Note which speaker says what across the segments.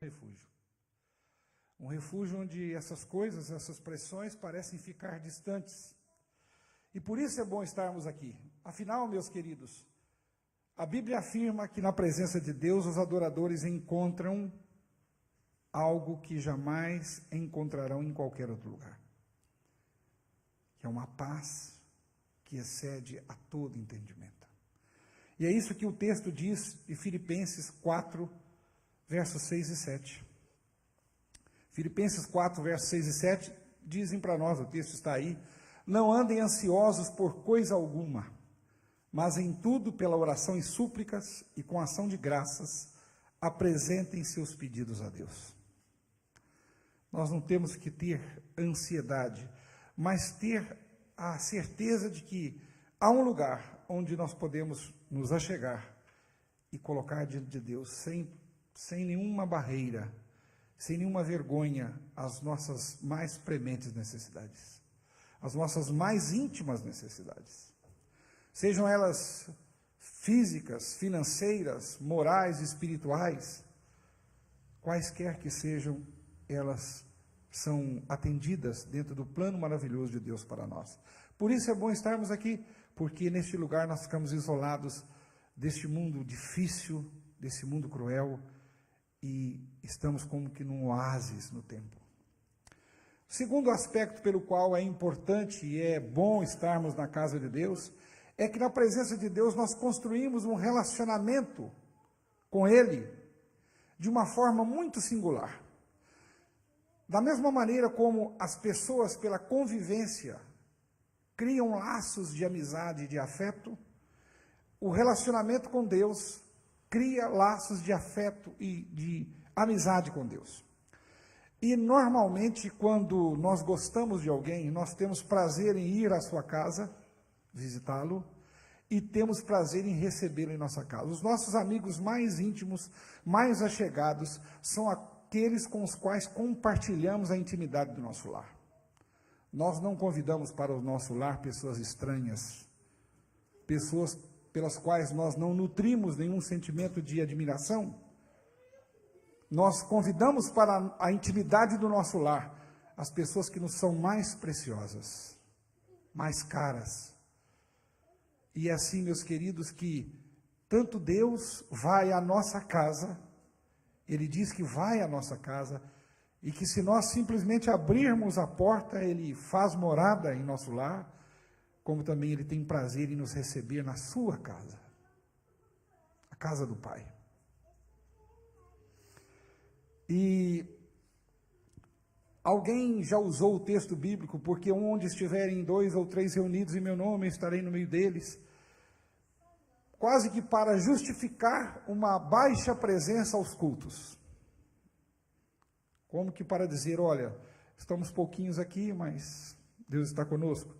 Speaker 1: refúgio. Um refúgio onde essas coisas, essas pressões parecem ficar distantes. E por isso é bom estarmos aqui. Afinal, meus queridos, a Bíblia afirma que na presença de Deus os adoradores encontram algo que jamais encontrarão em qualquer outro lugar. Que é uma paz que excede a todo entendimento. E é isso que o texto diz em Filipenses 4, versos 6 e 7. Filipenses 4, versos 6 e 7 dizem para nós, o texto está aí: não andem ansiosos por coisa alguma, mas em tudo pela oração e súplicas e com ação de graças, apresentem seus pedidos a Deus. Nós não temos que ter ansiedade, mas ter a certeza de que há um lugar onde nós podemos nos achegar e colocar diante de Deus sem nenhuma barreira, sem nenhuma vergonha, as nossas mais prementes necessidades, as nossas mais íntimas necessidades, sejam elas físicas, financeiras, morais, espirituais, quaisquer que sejam, elas são atendidas dentro do plano maravilhoso de Deus para nós. Por isso é bom estarmos aqui, porque neste lugar nós ficamos isolados deste mundo difícil, desse mundo cruel, e estamos como que num oásis no tempo. O segundo aspecto pelo qual é importante e é bom estarmos na casa de Deus, é que na presença de Deus nós construímos um relacionamento com Ele de uma forma muito singular. Da mesma maneira como as pessoas, pela convivência, criam laços de amizade e de afeto, o relacionamento com Deus cria laços de afeto e de amizade com Deus. E normalmente, quando nós gostamos de alguém, nós temos prazer em ir à sua casa, visitá-lo, e temos prazer em recebê-lo em nossa casa. Os nossos amigos mais íntimos, mais achegados, são aqueles com os quais compartilhamos a intimidade do nosso lar. Nós não convidamos para o nosso lar pessoas estranhas, pessoas pelas quais nós não nutrimos nenhum sentimento de admiração. Nós convidamos para a intimidade do nosso lar as pessoas que nos são mais preciosas, mais caras. E é assim, meus queridos, que tanto Deus vai à nossa casa, Ele diz que vai à nossa casa, e que se nós simplesmente abrirmos a porta, Ele faz morada em nosso lar, como também Ele tem prazer em nos receber na sua casa, a casa do Pai. E alguém já usou o texto bíblico, porque onde estiverem 2 ou 3 reunidos em meu nome, eu estarei no meio deles, quase que para justificar uma baixa presença aos cultos. Como que para dizer, olha, estamos pouquinhos aqui, mas Deus está conosco.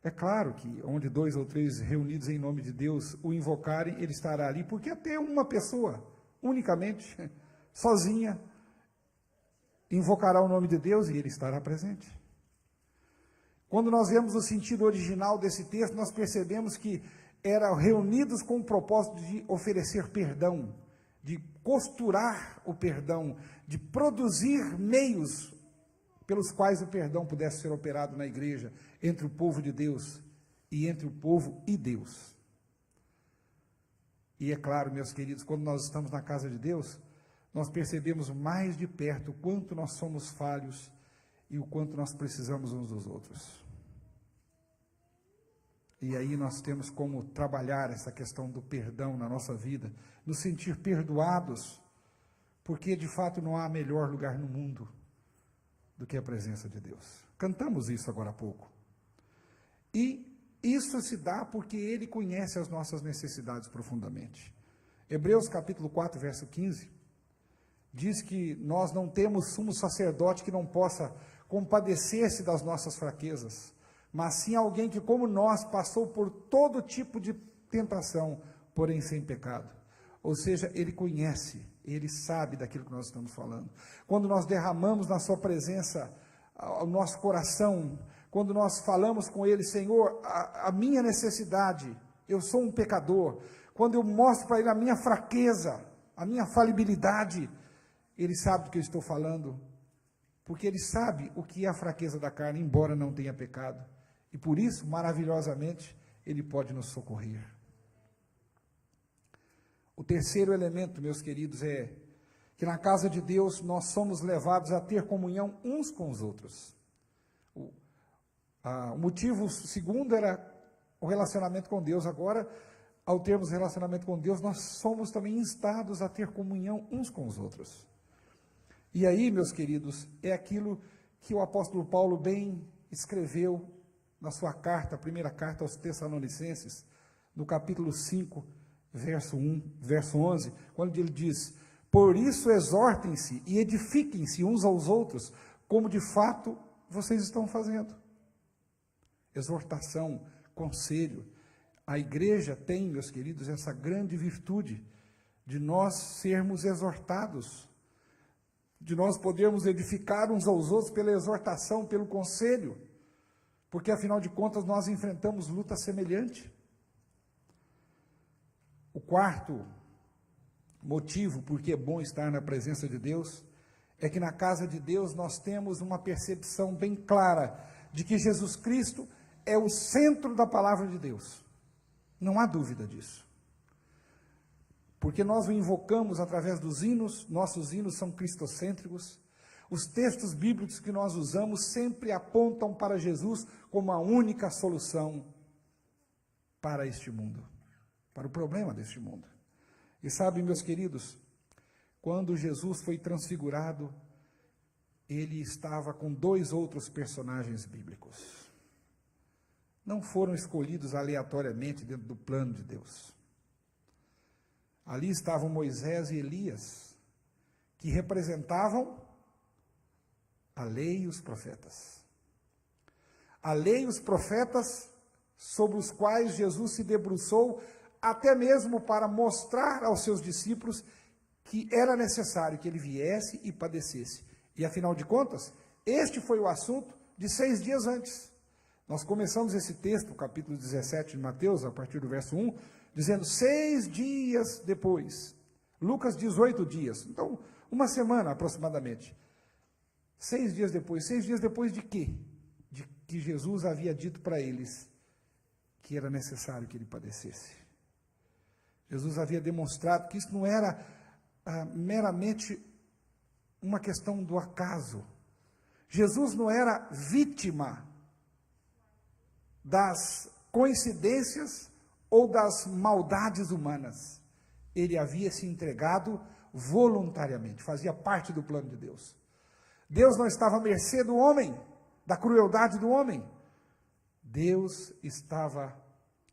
Speaker 1: É claro que onde 2 ou 3 reunidos em nome de Deus o invocarem, Ele estará ali, porque até uma pessoa, unicamente, sozinha, invocará o nome de Deus e Ele estará presente. Quando nós vemos o sentido original desse texto, nós percebemos que eram reunidos com o propósito de oferecer perdão, de costurar o perdão, de produzir meios pelos quais o perdão pudesse ser operado na igreja, entre o povo de Deus e entre o povo e Deus. E é claro, meus queridos, quando nós estamos na casa de Deus, nós percebemos mais de perto o quanto nós somos falhos e o quanto nós precisamos uns dos outros. E aí nós temos como trabalhar essa questão do perdão na nossa vida, nos sentir perdoados, porque de fato não há melhor lugar no mundo do que a presença de Deus. Cantamos isso agora há pouco. E isso se dá porque Ele conhece as nossas necessidades profundamente. Hebreus capítulo 4, verso 15, diz que nós não temos sumo sacerdote que não possa compadecer-se das nossas fraquezas, mas sim alguém que, como nós, passou por todo tipo de tentação, porém sem pecado. Ou seja, Ele conhece, Ele sabe daquilo que nós estamos falando. Quando nós derramamos na sua presença o nosso coração, quando nós falamos com Ele, Senhor, a minha necessidade, eu sou um pecador, quando eu mostro para Ele a minha fraqueza, a minha falibilidade, ele sabe do que eu estou falando, porque ele sabe o que é a fraqueza da carne, embora não tenha pecado. E por isso, maravilhosamente, ele pode nos socorrer. O terceiro elemento, meus queridos, é que na casa de Deus nós somos levados a ter comunhão uns com os outros. O motivo segundo era o relacionamento com Deus. Agora, ao termos relacionamento com Deus, nós somos também instados a ter comunhão uns com os outros. E aí, meus queridos, é aquilo que o apóstolo Paulo bem escreveu na sua carta, a primeira carta aos Tessalonicenses, no capítulo 5, verso 11, quando ele diz: por isso exortem-se e edifiquem-se uns aos outros, como de fato vocês estão fazendo. Exortação, conselho. A igreja tem, meus queridos, essa grande virtude de nós sermos exortados, de nós podermos edificar uns aos outros pela exortação, pelo conselho, porque afinal de contas nós enfrentamos luta semelhante. O quarto motivo porque é bom estar na presença de Deus é que na casa de Deus nós temos uma percepção bem clara de que Jesus Cristo é o centro da palavra de Deus. Não há dúvida disso. Porque nós o invocamos através dos hinos, nossos hinos são cristocêntricos. Os textos bíblicos que nós usamos sempre apontam para Jesus como a única solução para este mundo, para o problema deste mundo. E sabe, meus queridos, quando Jesus foi transfigurado, ele estava com dois outros personagens bíblicos. Não foram escolhidos aleatoriamente dentro do plano de Deus. Ali estavam Moisés e Elias, que representavam a lei e os profetas. A lei e os profetas sobre os quais Jesus se debruçou, até mesmo para mostrar aos seus discípulos que era necessário que ele viesse e padecesse. E afinal de contas, este foi o assunto de 6 dias antes. Nós começamos esse texto, capítulo 17 de Mateus, a partir do verso 1, dizendo 6 dias depois. Lucas 18 dias. Então, uma semana aproximadamente. 6 dias depois. 6 dias depois de quê? De que Jesus havia dito para eles que era necessário que ele padecesse. Jesus havia demonstrado que isso não era meramente uma questão do acaso. Jesus não era vítima das coincidências ou das maldades humanas. Ele havia se entregado voluntariamente, fazia parte do plano de Deus. Deus não estava à mercê do homem, da crueldade do homem. Deus estava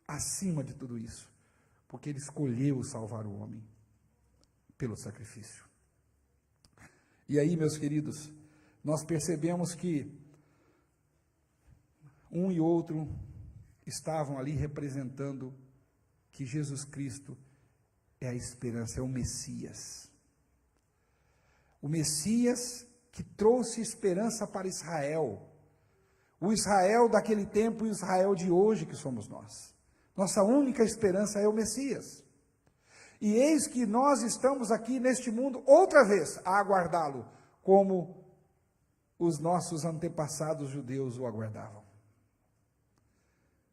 Speaker 1: acima de tudo isso, porque ele escolheu salvar o homem pelo sacrifício. E aí, meus queridos, nós percebemos que um e outro estavam ali representando que Jesus Cristo é a esperança, é o Messias. O Messias que trouxe esperança para Israel. O Israel daquele tempo e o Israel de hoje que somos nós. Nossa única esperança é o Messias. E eis que nós estamos aqui neste mundo outra vez a aguardá-lo, como os nossos antepassados judeus o aguardavam.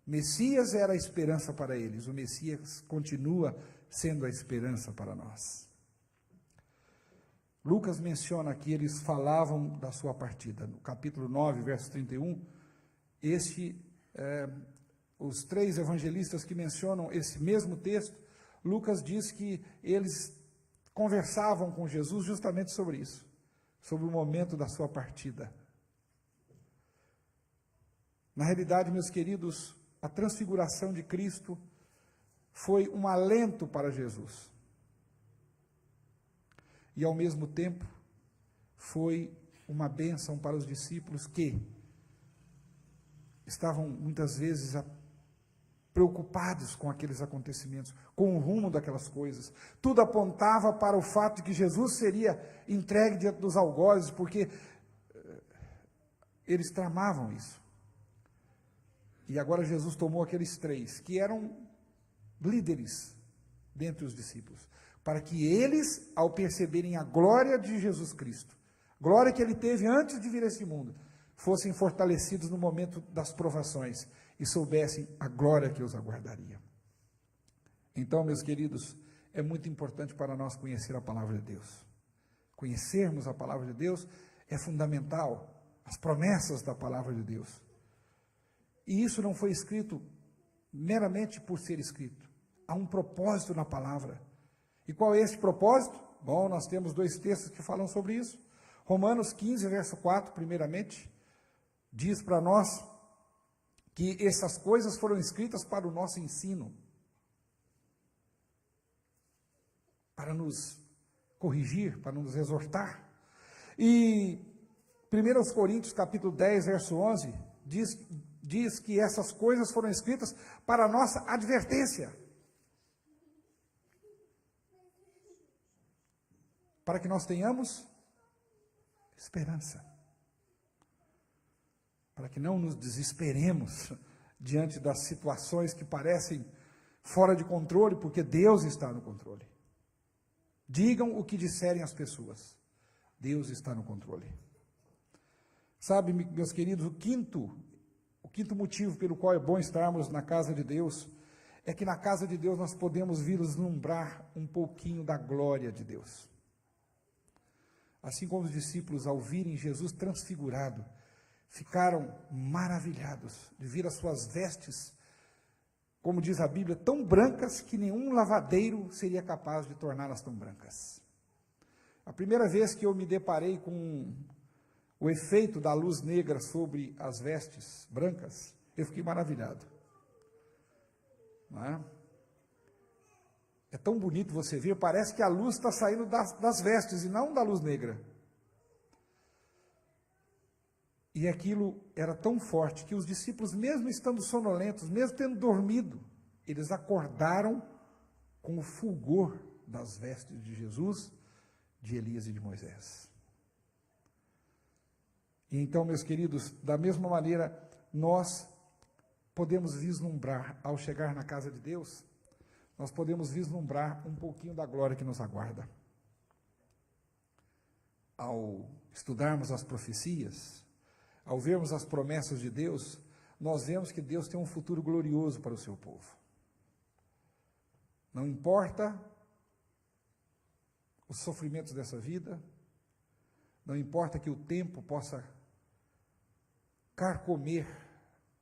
Speaker 1: Messias era a esperança para eles, o Messias continua sendo a esperança para nós. Lucas menciona que eles falavam da sua partida. No capítulo 9, verso 31, os 3 evangelistas que mencionam esse mesmo texto, Lucas diz que eles conversavam com Jesus justamente sobre isso, sobre o momento da sua partida. Na realidade, meus queridos, a transfiguração de Cristo foi um alento para Jesus. E, ao mesmo tempo, foi uma bênção para os discípulos que estavam, muitas vezes, preocupados com aqueles acontecimentos, com o rumo daquelas coisas. Tudo apontava para o fato de que Jesus seria entregue diante dos algozes, porque eles tramavam isso. E agora Jesus tomou aqueles 3, que eram líderes dentre os discípulos, para que eles, ao perceberem a glória de Jesus Cristo, glória que ele teve antes de vir a este mundo, fossem fortalecidos no momento das provações e soubessem a glória que os aguardaria. Então, meus queridos, é muito importante para nós conhecer a palavra de Deus. Conhecermos a palavra de Deus é fundamental, as promessas da palavra de Deus. E isso não foi escrito meramente por ser escrito. Há um propósito na palavra. E qual é esse propósito? Bom, nós temos 2 textos que falam sobre isso. Romanos 15, verso 4, primeiramente, diz para nós que essas coisas foram escritas para o nosso ensino, para nos corrigir, para nos exortar. E 1 Coríntios, capítulo 10, verso 11, diz que essas coisas foram escritas para a nossa advertência, para que nós tenhamos esperança, para que não nos desesperemos diante das situações que parecem fora de controle, porque Deus está no controle. Digam o que disserem as pessoas, Deus está no controle. Sabe, meus queridos, o quinto motivo pelo qual é bom estarmos na casa de Deus, é que na casa de Deus nós podemos vislumbrar um pouquinho da glória de Deus. Assim como os discípulos, ao virem Jesus transfigurado, ficaram maravilhados de ver as suas vestes, como diz a Bíblia, tão brancas que nenhum lavadeiro seria capaz de torná-las tão brancas. A primeira vez que eu me deparei com o efeito da luz negra sobre as vestes brancas, eu fiquei maravilhado. Não é? É tão bonito você ver, parece que a luz está saindo das vestes e não da luz negra. E aquilo era tão forte que os discípulos, mesmo estando sonolentos, mesmo tendo dormido, eles acordaram com o fulgor das vestes de Jesus, de Elias e de Moisés. E então, meus queridos, da mesma maneira, nós podemos vislumbrar, ao chegar na casa de Deus, nós podemos vislumbrar um pouquinho da glória que nos aguarda. Ao estudarmos as profecias, ao vermos as promessas de Deus, nós vemos que Deus tem um futuro glorioso para o seu povo. Não importa os sofrimentos dessa vida, não importa que o tempo possa carcomer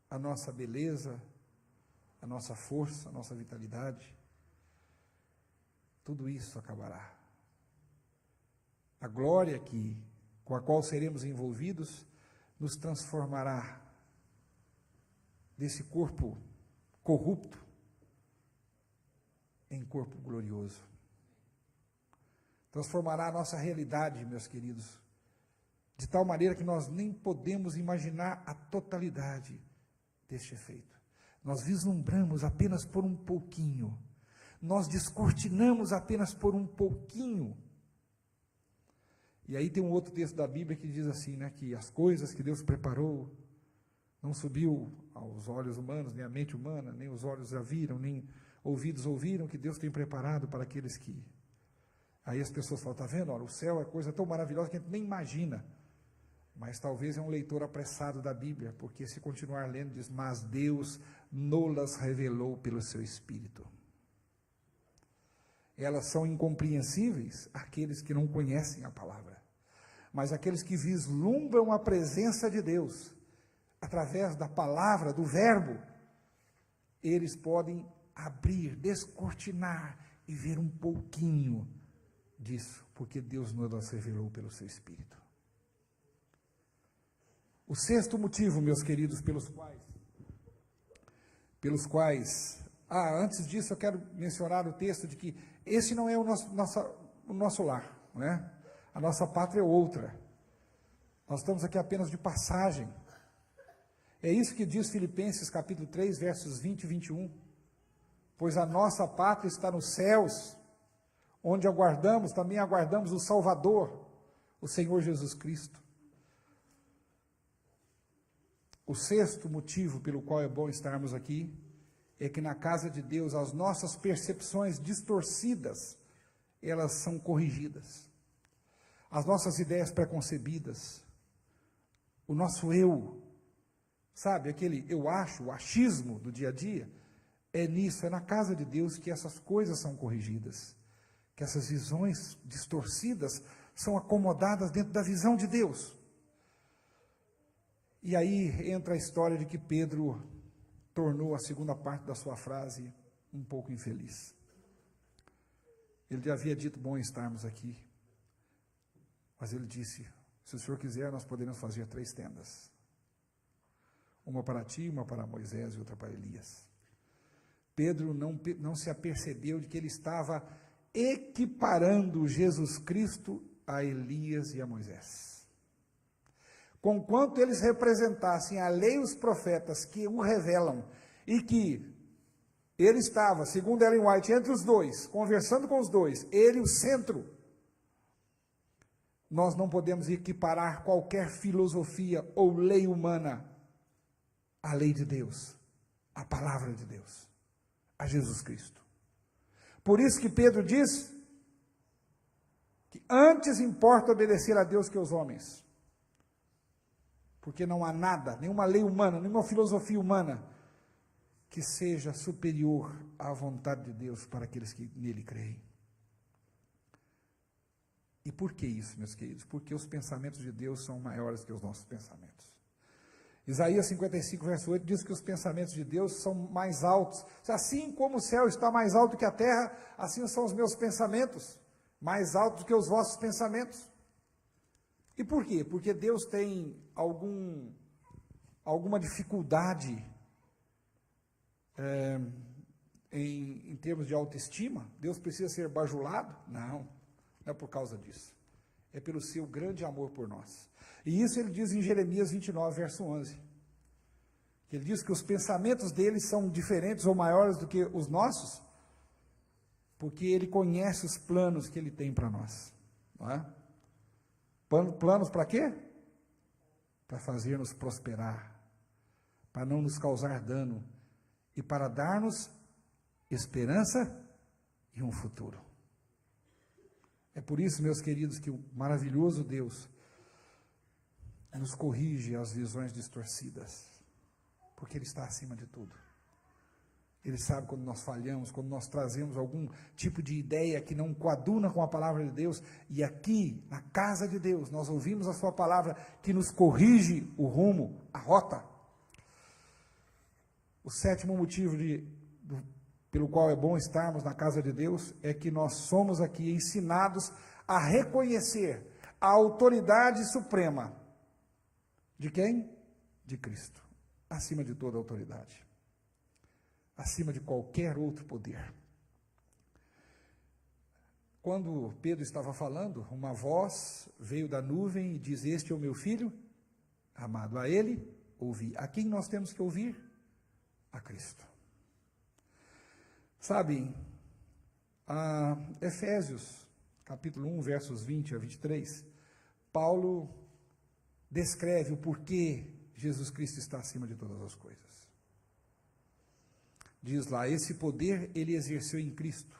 Speaker 1: a nossa beleza, a nossa força, a nossa vitalidade, tudo isso acabará. A glória com a qual seremos envolvidos nos transformará desse corpo corrupto em corpo glorioso. Transformará a nossa realidade, meus queridos, de tal maneira que nós nem podemos imaginar a totalidade deste efeito. Nós vislumbramos apenas por um pouquinho, nós descortinamos apenas por um pouquinho. E aí tem um outro texto da Bíblia que diz assim, né, que as coisas que Deus preparou não subiu aos olhos humanos, nem à mente humana, nem os olhos já viram, nem ouvidos ouviram, que Deus tem preparado para aqueles que... Aí as pessoas falam, está vendo? Olha, o céu é coisa tão maravilhosa que a gente nem imagina. Mas talvez é um leitor apressado da Bíblia, porque se continuar lendo diz, mas Deus nolas revelou pelo seu Espírito. Elas são incompreensíveis àqueles que não conhecem a palavra. Mas aqueles que vislumbram a presença de Deus, através da palavra, do verbo, eles podem abrir, descortinar e ver um pouquinho disso, porque Deus nos revelou pelo seu Espírito. O sexto motivo, meus queridos, antes disso eu quero mencionar o texto de que esse não é o nosso lar, não é? A nossa pátria é outra. Nós estamos aqui apenas de passagem. É isso que diz Filipenses capítulo 3, versos 20 e 21. Pois a nossa pátria está nos céus, onde também aguardamos o Salvador, o Senhor Jesus Cristo. O sexto motivo pelo qual é bom estarmos aqui é que na casa de Deus as nossas percepções distorcidas, elas são corrigidas. As nossas ideias preconcebidas, o nosso eu, sabe, aquele eu acho, o achismo do dia a dia, é nisso, é na casa de Deus que essas coisas são corrigidas, que essas visões distorcidas são acomodadas dentro da visão de Deus. E aí entra a história de que Pedro tornou a segunda parte da sua frase um pouco infeliz. Ele já havia dito, bom estarmos aqui, mas ele disse, se o Senhor quiser, nós poderemos fazer 3 tendas. Uma para ti, uma para Moisés e outra para Elias. Pedro não se apercebeu de que ele estava equiparando Jesus Cristo a Elias e a Moisés. Conquanto eles representassem a lei e os profetas que o revelam, e que ele estava, segundo Ellen White, entre os dois, conversando com os dois, ele o centro, nós não podemos equiparar qualquer filosofia ou lei humana à lei de Deus, à palavra de Deus, a Jesus Cristo. Por isso que Pedro diz que antes importa obedecer a Deus que aos homens. Porque não há nada, nenhuma lei humana, nenhuma filosofia humana que seja superior à vontade de Deus para aqueles que nele creem. E por que isso, meus queridos? Porque os pensamentos de Deus são maiores que os nossos pensamentos. Isaías 55, verso 8, diz que os pensamentos de Deus são mais altos. Assim como o céu está mais alto que a terra, assim são os meus pensamentos, mais altos que os vossos pensamentos. E por quê? Porque Deus tem alguma dificuldade em termos de autoestima? Deus precisa ser bajulado? Não é por causa disso. É pelo seu grande amor por nós. E isso ele diz em Jeremias 29, verso 11. Ele diz que os pensamentos dele são diferentes ou maiores do que os nossos, porque ele conhece os planos que ele tem para nós. Não é? Planos para quê? Para fazer-nos prosperar, para não nos causar dano e para dar-nos esperança e um futuro. É por isso, meus queridos, que o maravilhoso Deus nos corrige as visões distorcidas, porque Ele está acima de tudo. Ele sabe quando nós falhamos, quando nós trazemos algum tipo de ideia que não coaduna com a palavra de Deus, e aqui, na casa de Deus, nós ouvimos a sua palavra que nos corrige o rumo, a rota. O 7º motivo pelo qual é bom estarmos na casa de Deus é que nós somos aqui ensinados a reconhecer a autoridade suprema. De quem? De Cristo, acima de toda autoridade, acima de qualquer outro poder. Quando Pedro estava falando, uma voz veio da nuvem e diz, este é o meu filho, amado, a ele ouvi. A quem nós temos que ouvir? A Cristo. Sabem, Efésios, capítulo 1, versos 20 a 23, Paulo descreve o porquê Jesus Cristo está acima de todas as coisas. Diz lá, esse poder ele exerceu em Cristo,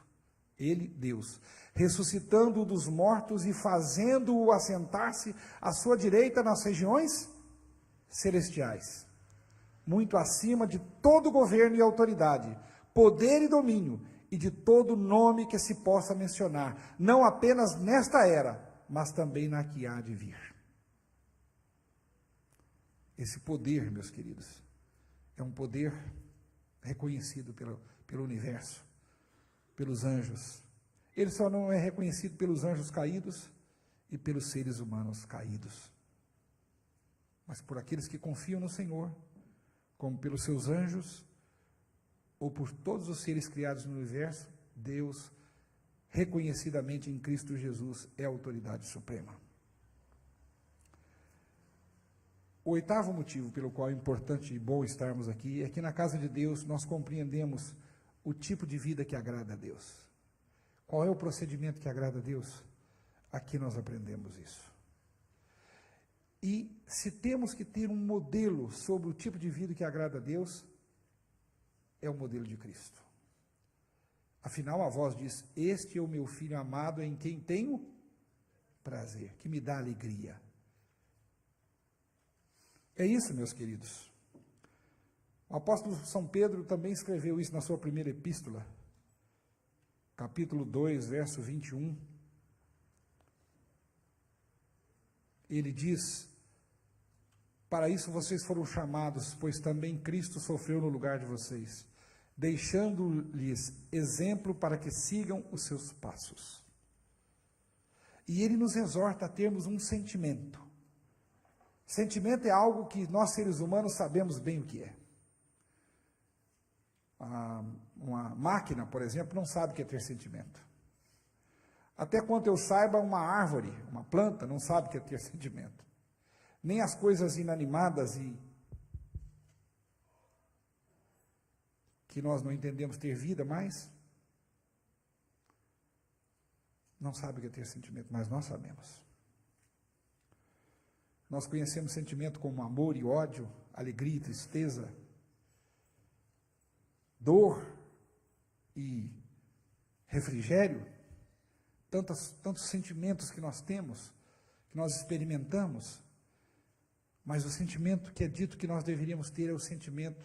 Speaker 1: ele, Deus, ressuscitando-o dos mortos e fazendo-o assentar-se à sua direita nas regiões celestiais, muito acima de todo governo e autoridade, poder e domínio, e de todo nome que se possa mencionar, não apenas nesta era, mas também na que há de vir. Esse poder, meus queridos, é um poder reconhecido pelo universo, pelos anjos. Ele só não é reconhecido pelos anjos caídos e pelos seres humanos caídos, mas por aqueles que confiam no Senhor, como pelos seus anjos, ou por todos os seres criados no universo. Deus, reconhecidamente em Cristo Jesus, é a autoridade suprema. O 8º motivo pelo qual é importante e bom estarmos aqui é que na casa de Deus nós compreendemos o tipo de vida que agrada a Deus. Qual é o procedimento que agrada a Deus? Aqui nós aprendemos isso. E se temos que ter um modelo sobre o tipo de vida que agrada a Deus, é o modelo de Cristo. Afinal, a voz diz: este é o meu filho amado em quem tenho prazer, que me dá alegria. É isso, meus queridos. O apóstolo São Pedro também escreveu isso na sua primeira epístola, capítulo 2, verso 21. Ele diz: para isso vocês foram chamados, pois também Cristo sofreu no lugar de vocês, deixando-lhes exemplo para que sigam os seus passos. E ele nos exorta a termos um sentimento. Sentimento é algo que nós, seres humanos, sabemos bem o que é. Uma máquina, por exemplo, não sabe o que é ter sentimento. Até quanto eu saiba, uma árvore, uma planta, não sabe o que é ter sentimento. Nem as coisas inanimadas e que nós não entendemos ter vida, mas não sabe o que é ter sentimento, mas nós sabemos. Nós conhecemos sentimento como amor e ódio, alegria e tristeza, dor e refrigério, tantos sentimentos que nós temos, que nós experimentamos, mas o sentimento que é dito que nós deveríamos ter é o sentimento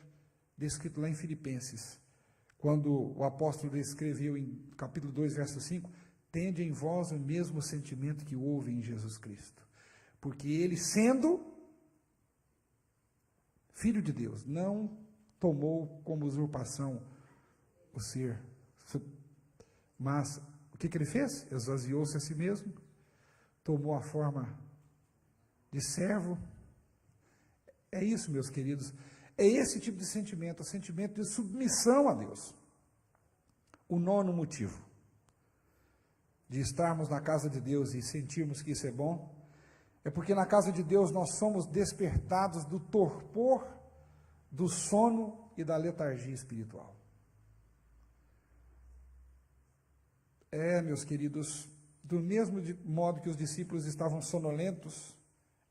Speaker 1: descrito lá em Filipenses, quando o apóstolo escreveu em capítulo 2, verso 5, tende em vós o mesmo sentimento que houve em Jesus Cristo, porque ele, sendo filho de Deus, não tomou como usurpação o ser, mas o que ele fez? Esvaziou-se a si mesmo, tomou a forma de servo. É isso, meus queridos, é esse tipo de sentimento, o sentimento de submissão a Deus. O nono motivo de estarmos na casa de Deus e sentirmos que isso é bom, é porque na casa de Deus nós somos despertados do torpor, do sono e da letargia espiritual. Meus queridos, do mesmo modo que os discípulos estavam sonolentos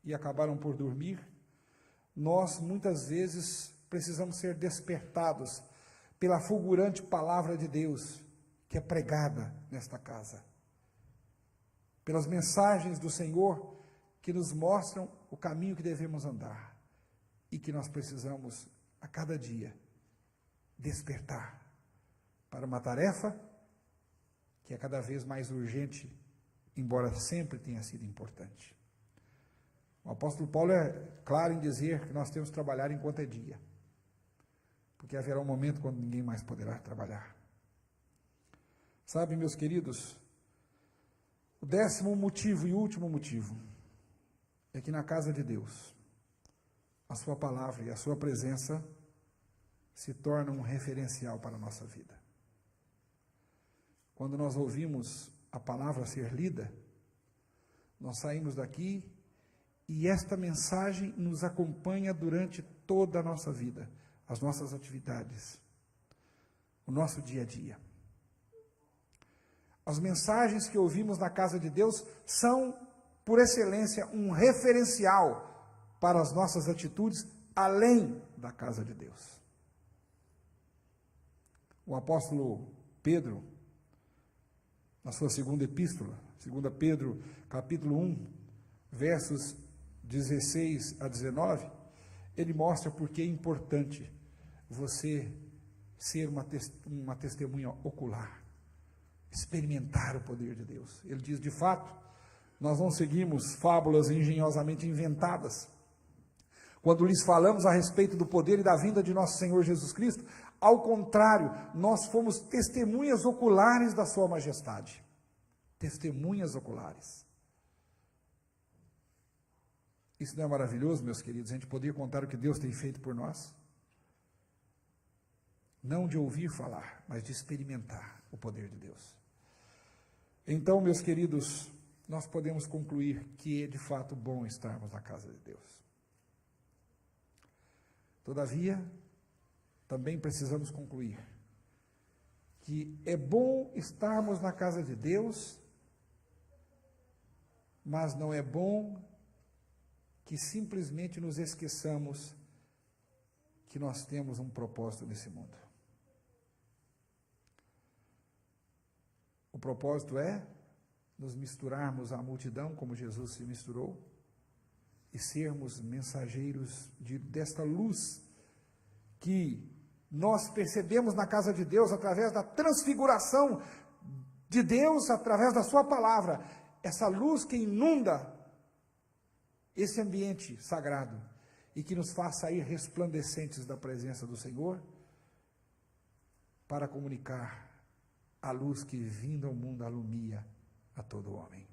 Speaker 1: e acabaram por dormir, nós muitas vezes precisamos ser despertados pela fulgurante palavra de Deus que é pregada nesta casa, pelas mensagens do Senhor que nos mostram o caminho que devemos andar e que nós precisamos a cada dia despertar para uma tarefa que é cada vez mais urgente, embora sempre tenha sido importante. O apóstolo Paulo é claro em dizer que nós temos que trabalhar enquanto é dia, porque haverá um momento quando ninguém mais poderá trabalhar. Sabe, meus queridos, o 10º motivo e último motivo é que na casa de Deus, a sua palavra e a sua presença se tornam um referencial para a nossa vida. Quando nós ouvimos a palavra ser lida, nós saímos daqui e esta mensagem nos acompanha durante toda a nossa vida, as nossas atividades, o nosso dia a dia. As mensagens que ouvimos na casa de Deus são, por excelência, um referencial para as nossas atitudes além da casa de Deus. O apóstolo Pedro, na sua segunda epístola, 2 Pedro, capítulo 1, versos 16 a 19, ele mostra por que é importante você ser uma testemunha ocular, experimentar o poder de Deus. Ele diz, de fato, nós não seguimos fábulas engenhosamente inventadas. Quando lhes falamos a respeito do poder e da vinda de nosso Senhor Jesus Cristo, ao contrário, nós fomos testemunhas oculares da sua majestade. Testemunhas oculares. Isso não é maravilhoso, meus queridos, a gente poder contar o que Deus tem feito por nós? Não de ouvir falar, mas de experimentar o poder de Deus. Então, meus queridos, nós podemos concluir que é de fato bom estarmos na casa de Deus. Todavia, também precisamos concluir que é bom estarmos na casa de Deus, mas não é bom que simplesmente nos esqueçamos que nós temos um propósito nesse mundo. O propósito é nos misturarmos à multidão, como Jesus se misturou, e sermos mensageiros desta luz que nós percebemos na casa de Deus através da transfiguração de Deus, através da sua palavra. Essa luz que inunda esse ambiente sagrado e que nos faz sair resplandecentes da presença do Senhor para comunicar a luz que, vindo ao mundo, alumia a todo homem.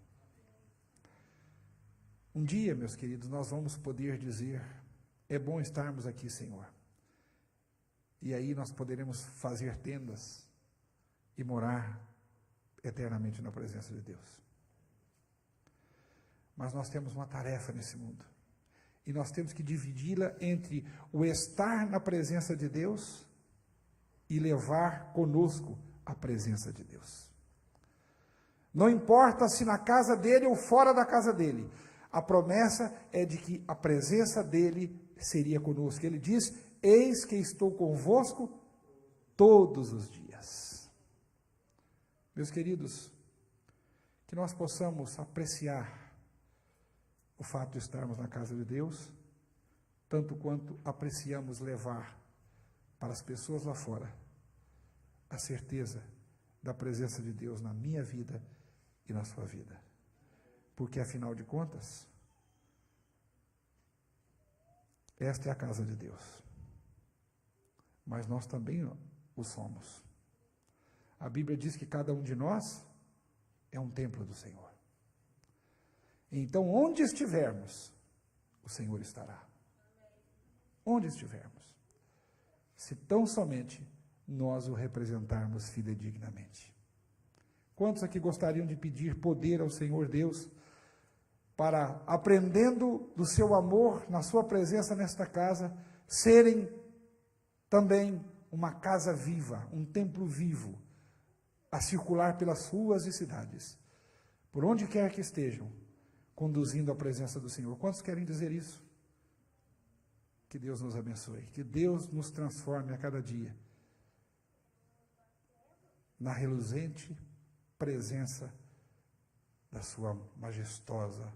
Speaker 1: Um dia, meus queridos, nós vamos poder dizer: é bom estarmos aqui, Senhor. E aí nós poderemos fazer tendas e morar eternamente na presença de Deus. Mas nós temos uma tarefa nesse mundo. E nós temos que dividi-la entre o estar na presença de Deus e levar conosco a presença de Deus. Não importa se na casa dele ou fora da casa dele, a promessa é de que a presença dele seria conosco. Ele diz: eis que estou convosco todos os dias. Meus queridos, que nós possamos apreciar o fato de estarmos na casa de Deus, tanto quanto apreciamos levar para as pessoas lá fora a certeza da presença de Deus na minha vida e na sua vida. Porque, afinal de contas, esta é a casa de Deus. Mas nós também o somos. A Bíblia diz que cada um de nós é um templo do Senhor. Então, onde estivermos, o Senhor estará. Onde estivermos. Se tão somente nós o representarmos fidedignamente. Quantos aqui gostariam de pedir poder ao Senhor Deus para, aprendendo do seu amor, na sua presença nesta casa, serem também uma casa viva, um templo vivo, a circular pelas ruas e cidades, por onde quer que estejam, conduzindo a presença do Senhor? Quantos querem dizer isso? Que Deus nos abençoe, que Deus nos transforme a cada dia na reluzente presença da sua majestosa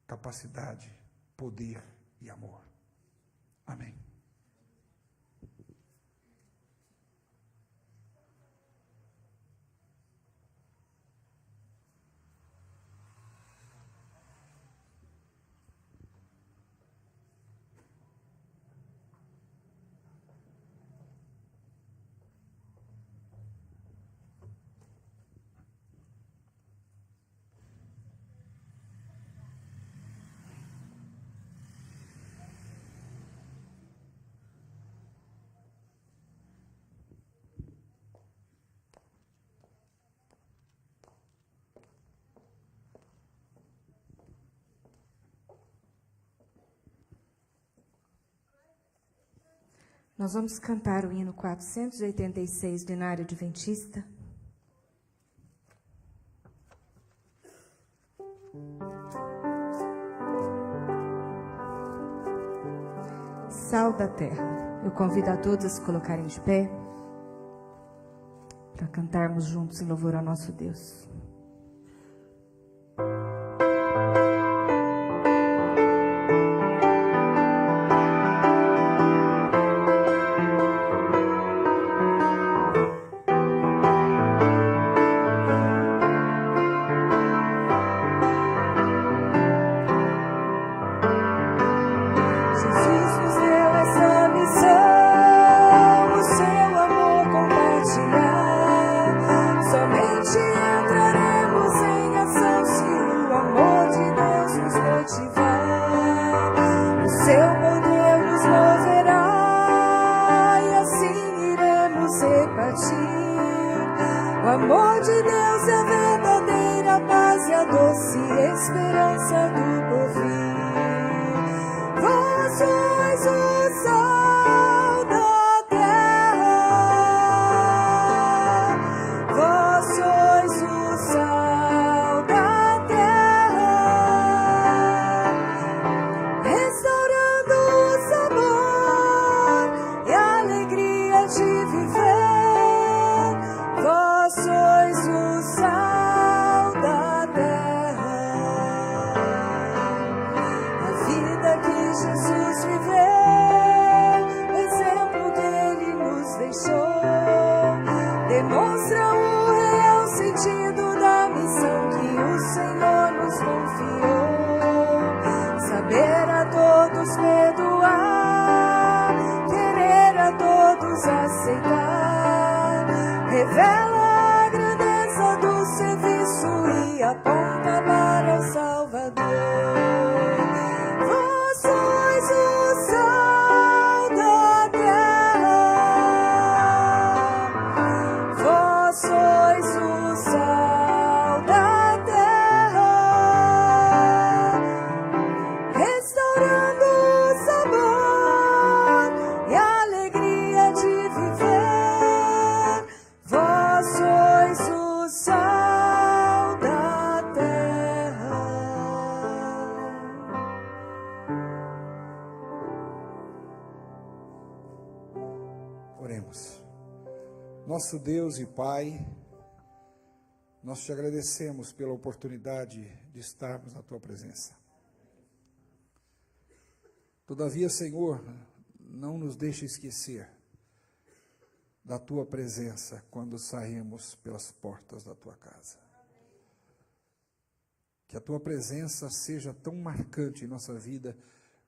Speaker 1: capacidade, poder e amor. Amém.
Speaker 2: Nós vamos cantar o hino 486 do Inário Adventista. Sal da Terra. Eu convido a todos a se colocarem de pé para cantarmos juntos em louvor ao nosso Deus.
Speaker 3: O amor de Deus é a verdadeira paz e a doce esperança do porvir. Vós sois o sal da terra, vós sois o sal da terra, restaurando o sabor e a alegria de viver. Vós nos perdoar, querer a todos aceitar, revela a grandeza do serviço e aponta para o Salvador. Vós sois o sal da terra, vós sois o sal da terra, restaurando o sabor e a alegria de viver. Vós sois o sal da terra.
Speaker 1: Oremos. Nosso Deus e Pai, nós te agradecemos pela oportunidade de estarmos na tua presença. Todavia, Senhor, não nos deixe esquecer da tua presença quando saímos pelas portas da tua casa. Que a tua presença seja tão marcante em nossa vida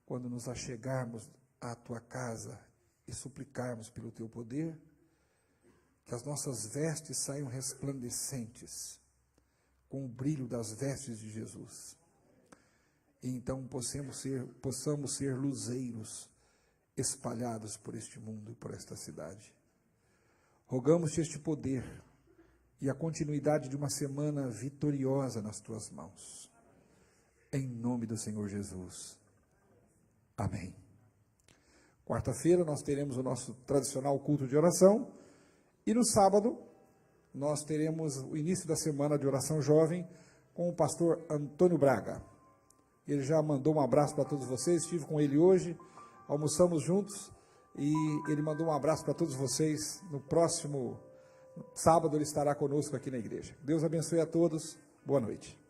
Speaker 1: quando nos achegarmos à tua casa e suplicarmos pelo teu poder, que as nossas vestes saiam resplandecentes com o brilho das vestes de Jesus. E então possamos ser luzeiros espalhados por este mundo e por esta cidade. Rogamos-te este poder e a continuidade de uma semana vitoriosa nas tuas mãos. Em nome do Senhor Jesus. Amém. Quarta-feira nós teremos o nosso tradicional culto de oração e no sábado nós teremos o início da semana de oração jovem com o pastor Antônio Braga. Ele já mandou um abraço para todos vocês, estive com ele hoje, almoçamos juntos e ele mandou um abraço para todos vocês. No próximo sábado ele estará conosco aqui na igreja. Deus abençoe a todos, boa noite.